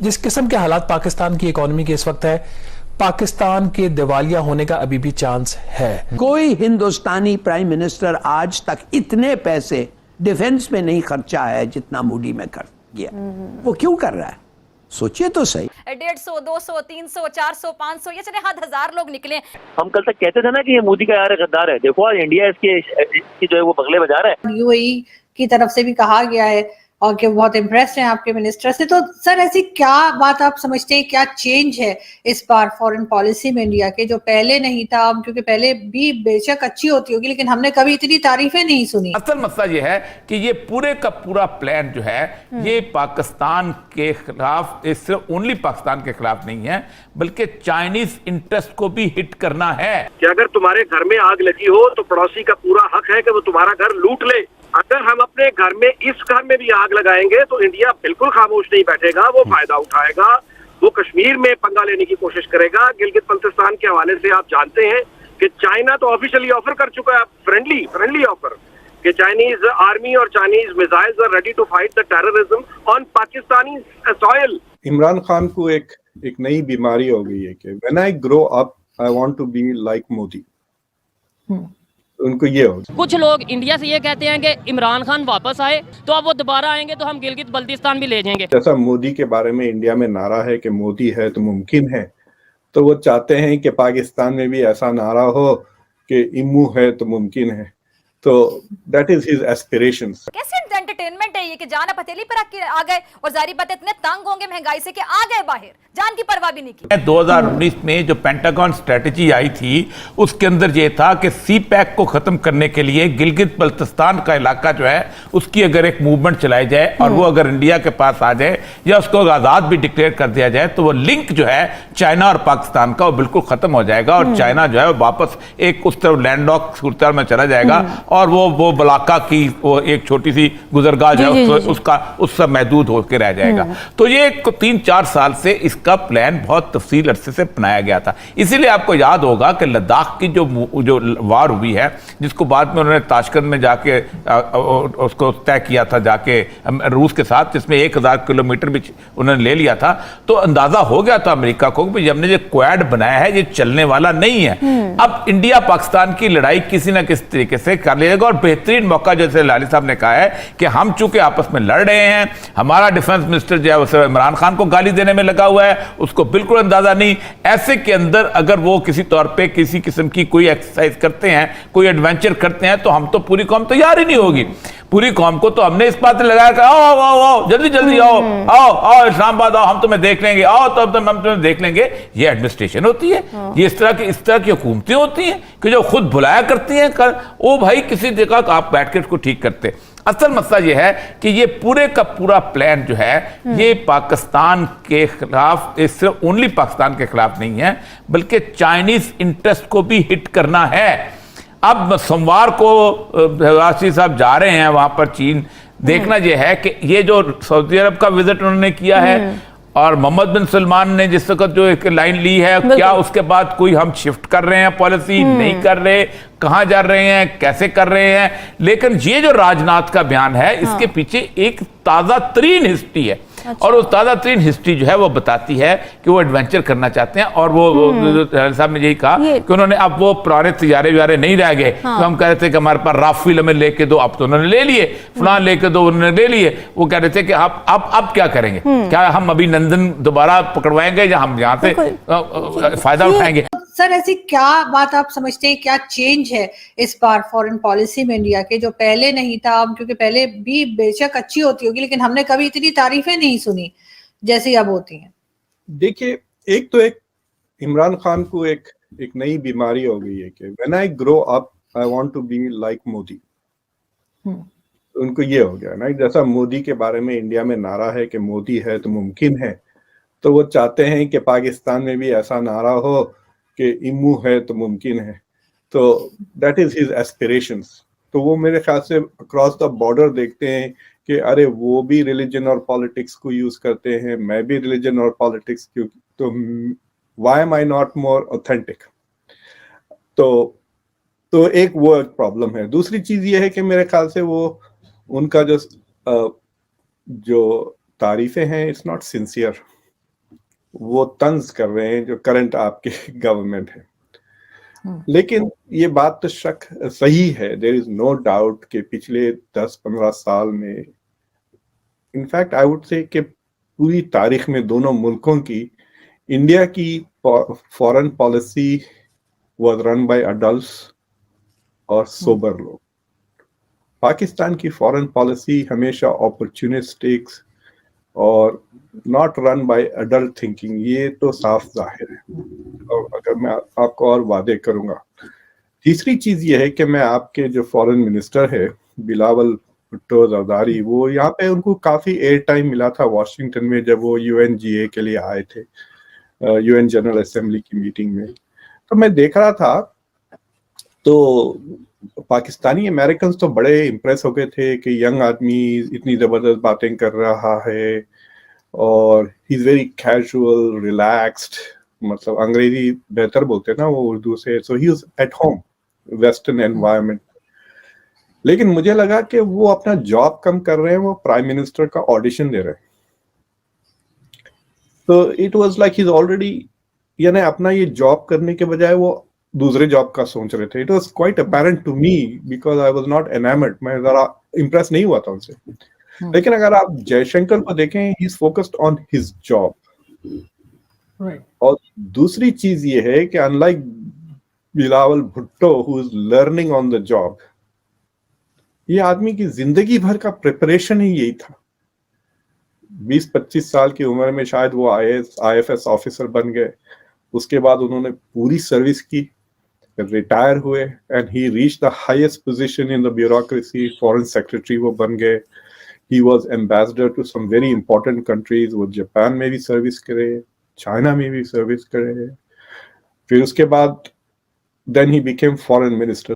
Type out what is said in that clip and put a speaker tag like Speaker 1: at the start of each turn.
Speaker 1: जिस किस्म के हालात पाकिस्तान की इकोनॉमी के इस वक्त है, पाकिस्तान के दिवालिया होने का अभी भी चांस है।
Speaker 2: कोई हिंदुस्तानी प्राइम मिनिस्टर आज तक इतने पैसे डिफेंस में नहीं खर्चा है जितना मोदी में कर गया। वो क्यों कर रहा है, सोचिए तो सही।
Speaker 3: 150, 200, 300, 400, 500 ये चले 1000 लोग निकले।
Speaker 4: हम कल तक कहते थे ना कि ये मोदी का यार गद्दार है, देखो आज इंडिया इसकी जो है वो बगले बजा रहा है।
Speaker 5: यूएई की तरफ से भी कहा गया है और कि बहुत इम्प्रेस्ड हैं आपके मिनिस्टर से। तो सर ऐसी क्या बात आप समझते हैं, क्या चेंज है इस बार फॉरेन पॉलिसी में इंडिया के जो पहले नहीं था? क्योंकि पहले भी बेशक अच्छी होती होगी लेकिन हमने कभी इतनी तारीफें नहीं सुनी।
Speaker 6: असल मसला ये है कि ये पूरे का पूरा प्लान जो है ये पाकिस्तान के खिलाफ, सिर्फ ओनली पाकिस्तान के खिलाफ नहीं है बल्कि चाइनीज इंटरेस्ट को भी हिट करना है।
Speaker 7: कि अगर तुम्हारे घर में आग लगी हो तो पड़ोसी का पूरा हक है कि वो तुम्हारा घर लूट ले। अगर हम अपने घर में, इस घर में भी आग लगाएंगे तो इंडिया बिल्कुल खामोश नहीं बैठेगा, वो फायदा उठाएगा। वो कश्मीर में पंगा लेने की कोशिश करेगा। गिलगित बल्तिस्तान के हवाले से आप जानते हैं कि चाइना तो ऑफिशियली ऑफर कर चुका है, फ्रेंडली ऑफर, कि चाइनीज आर्मी और Chinese missiles are ready to fight the terrorism on Pakistani soil.
Speaker 8: Imran Khan को एक नई बीमारी हो गई है कि when I grow up I want to be like Modi. उनको ये हो,
Speaker 9: कुछ लोग इंडिया से ये कहते हैं कि इमरान खान वापस आए तो अब वो दोबारा आएंगे तो हम गिलगित बल्तिस्तान भी ले जाएंगे।
Speaker 8: जैसा मोदी के बारे में इंडिया में नारा है कि मोदी है तो मुमकिन है, तो वो चाहते हैं कि पाकिस्तान में भी ऐसा नारा हो कि इमू है तो मुमकिन है। तो दैट इज हिज एस्पिरेशंस।
Speaker 3: कैसे एंटरटेनमेंट है ये कि जान पतेली पर आ गए और जारी बात इतने तंग होंगे महंगाई से कि आ गए बाहर, जान की परवाह भी नहीं की।
Speaker 6: 2019 में जो पेंटागन स्ट्रेटजी आई थी उसके अंदर ये था कि सी पैक को खत्म करने के लिए गिलगित बल्तिस्तान का इलाका जो है उसकी अगर एक मूवमेंट चलाई जाए और वो अगर इंडिया के पास आ जाए या उसको आजाद भी डिक्लेयर कर दिया जाए तो वो लिंक जो है चाइना और पाकिस्तान का वो बिल्कुल खत्म हो जाएगा और चाइना जो है वो वापस एक उस तरफ लैंडलॉक सूरत में चला जाएगा और वो बलाका की वो एक छोटी सी गुजरगाह जो है उससे महदूद होकर रह जाएगा। तो ये 3-4 साल से इसका प्लान बहुत तफसील अरसे से बनाया गया था। इसीलिए आपको याद होगा कि लद्दाख की जो वार हुई है जिसको बाद में उन्होंने ताशकंद में जाके उसको तय किया था जाके रूस के साथ, जिसमें 1000 किलोमीटर भी उन्होंने ले लिया था, तो अंदाजा हो गया था अमेरिका को कि हमने जो क्वाड बनाया है ये चलने वाला नहीं है। अब इंडिया पाकिस्तान की लड़ाई किसी ना किसी तरीके से कर लेगा और बेहतरीन मौका जैसे लाली साहब ने कहा है कि हम चूंकि आपस में लड़ रहे हैं, हमारा डिफेंस मिनिस्टर जो है वो इमरान खान को गाली देने में लगा हुआ है, उसको बिल्कुल अंदाजा नहीं। ऐसे के अंदर अगर वो किसी तौर पे किसी किस्म की कोई एक्सरसाइज करते हैं, कोई एडवेंचर करते हैं तो हम तो पूरी कौम तैयार ही नहीं होगी। पूरी कौम को तो हमने इस बात लगाया कि आओ आओ आओ जल्दी आओ इस्लामाबाद आओ, हम तुम्हें देख लेंगे, आओ तो हम तुम्हें देख लेंगे। ये एडमिनिस्ट्रेशन होती है, ये इस तरह की हुकूमतें होती हैं कि जो खुद बुलाया करती हैं ओ भाई किसी जगह आप बैठ के इसको ठीक करते। असल मसला यह है कि ये पूरे का पूरा प्लान जो है ये पाकिस्तान के खिलाफ, सिर्फ ओनली पाकिस्तान के खिलाफ नहीं है बल्कि चाइनीज इंटरेस्ट को भी हिट करना है। अब सोमवार को राष्ट्रपति साहब जा रहे हैं वहां पर चीन। देखना यह है कि ये जो सऊदी अरब का विजिट उन्होंने किया है और मोहम्मद बिन सलमान ने जिस वक्त जो एक लाइन ली है, क्या उसके बाद कोई हम शिफ्ट कर रहे हैं पॉलिसी, नहीं कर रहे, कहां जा रहे हैं, कैसे कर रहे हैं। लेकिन ये जो राजनाथ का बयान है इसके पीछे एक ताजा तरीन हिस्ट्री है। अच्छा। और उस ताजा तरीन हिस्ट्री जो है वो बताती है कि वो एडवेंचर करना चाहते हैं और वो साहब ने यही कहा कि उन्होंने अब वो पुराने तैयारे व्यारे नहीं रह गए। तो हम कह रहे थे कि हमारे पास राफेल हमें लेके दो, अब तो उन्होंने ले लिए, फलान लेके दो उन्होंने ले लिए। वो कह रहे थे कि अब क्या करेंगे, क्या हम अभी नंदन दोबारा पकड़वाएंगे या हम यहाँ से फायदा उठाएंगे।
Speaker 5: सर ऐसी क्या बात आप समझते हैं, क्या चेंज है इस बार फॉरेन पॉलिसी में इंडिया के जो पहले नहीं था? क्योंकि पहले भी बेशक अच्छी होती होगी लेकिन हमने कभी इतनी तारीफें नहीं सुनी जैसी अब होती हैं। देखिए, एक इमरान खान को एक नई बीमारी हो गई है कि when I grow up I want to be like Modi. उनको ये हो गया ना, जैसा मोदी के बारे में इंडिया में नारा है कि मोदी है तो मुमकिन है, तो वो चाहते हैं कि पाकिस्तान में भी ऐसा नारा हो कि इमू है तो मुमकिन है। तो दैट इज हिज एस्पिरेशंस। तो वो मेरे ख्याल से अक्रॉस द बॉर्डर देखते हैं कि अरे वो भी रिलीजन और पॉलिटिक्स को यूज करते हैं, मैं भी रिलीजन और पॉलिटिक्स क्यों, तो why am I not more authentic. तो एक वो एक प्रॉब्लम है। दूसरी चीज ये है कि मेरे ख्याल से वो उनका जो तारीफें हैं इट्स नॉट सिंसियर।
Speaker 8: वो तंज कर रहे हैं जो करंट आपके गवर्नमेंट है। लेकिन ये बात तो शक सही है, देयर इज नो डाउट कि पिछले 10-15 साल में, इनफैक्ट आई वुड से कि पूरी तारीख में दोनों मुल्कों की, इंडिया की foreign policy was run by adults और सोबर लोग। पाकिस्तान की फॉरेन पॉलिसी हमेशा अपॉर्चुनिस्टिक और not run by adult thinking, ये तो साफ जाहिर है। और अगर मैं आपको और वादे करूंगा, तीसरी चीज ये है कि मैं आपके जो फॉरेन मिनिस्टर है बिलावल भुट्टो जरदारी, वो यहाँ पे उनको काफी एयर टाइम मिला था वॉशिंगटन में जब वो UNGA के लिए आए थे, UN जनरल असेंबली की मीटिंग में। तो मैं देख रहा था तो पाकिस्तानी अमेरिकन तो बड़े इम्प्रेस हो गए थे कि यंग आदमी इतनी जबरदस्त बातें कर रहा है और he is very casual relaxed, मतलब अंग्रेजी बेहतर बोलते हैं ना वो उर्दू से, so he is at home western environment. लेकिन मुझे लगा कि वो अपना जॉब कम कर रहे हैं, वो प्राइम मिनिस्टर का ऑडिशन दे रहे हैं। तो it was like he is already, यानी अपना ये जॉब करने के बजाय वो दूसरे जॉब का सोच रहे थे। It was quite apparent to me because I was not enamoured, मैं जरा इंप्रेस नहीं हुआ था उनसे। लेकिन अगर आप जयशंकर को देखें, he is focused on his job. और दूसरी चीज ये है कि unlike Bilawal Bhutto who is learning on the job, ये आदमी की जिंदगी भर का प्रिपरेशन ही यही था। 20-25 साल की उम्र में शायद वो IFS ऑफिसर बन गए, उसके बाद उन्होंने पूरी सर्विस की, रिटायर हुए and he reach the highest position in the bureaucracy, foreign secretary वो बन गए। He was ambassador to some very important countries, वो जापान में भी सर्विस करे, चाइना में भी सर्विस करे। फिर उसके बाद then he became foreign minister.